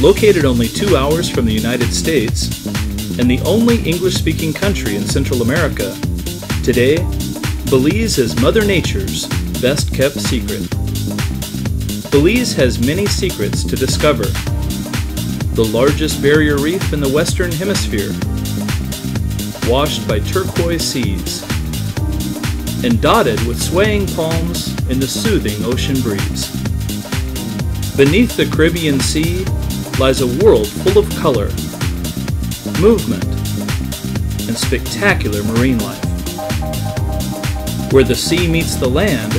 Located only 2 hours from the United States, and the only English-speaking country in Central America, today, Belize is Mother Nature's best-kept secret. Belize has many secrets to discover. The largest barrier reef in the Western Hemisphere, washed by turquoise seas, and dotted with swaying palms in the soothing ocean breeze. Beneath the Caribbean Sea lies a world full of color, movement, and spectacular marine life. Where the sea meets the land,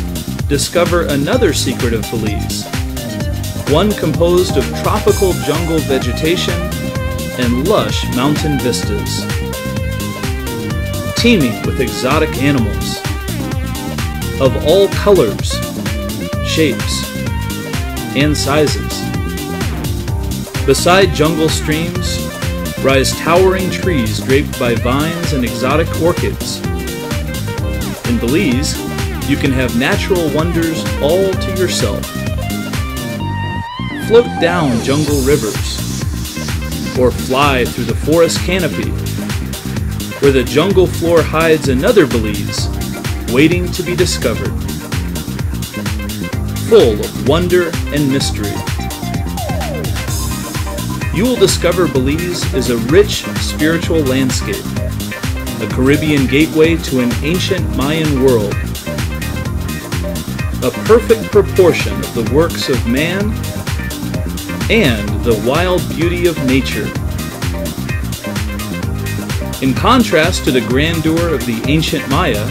discover another secret of Belize, one composed of tropical jungle vegetation and lush mountain vistas, teeming with exotic animals of all colors, shapes, and sizes. Beside jungle streams rise towering trees draped by vines and exotic orchids. In Belize, you can have natural wonders all to yourself. Float down jungle rivers, or fly through the forest canopy, where the jungle floor hides another Belize waiting to be discovered, full of wonder and mystery. You will discover Belize is a rich spiritual landscape, a Caribbean gateway to an ancient Mayan world, a perfect proportion of the works of man and the wild beauty of nature. In contrast to the grandeur of the ancient Maya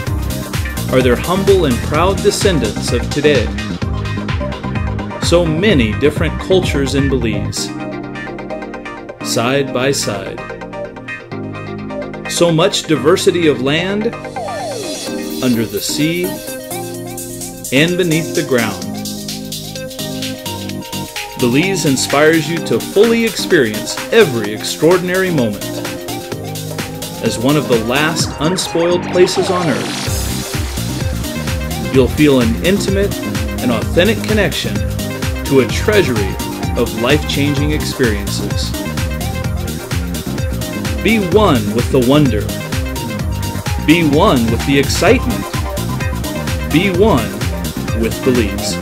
are their humble and proud descendants of today. So many different cultures in Belize, side by side. So much diversity of land, under the sea, and beneath the ground. Belize inspires you to fully experience every extraordinary moment. As one of the last unspoiled places on Earth, you'll feel an intimate and authentic connection to a treasury of life-changing experiences. Be one with the wonder. Be one with the excitement. Be one with Belize.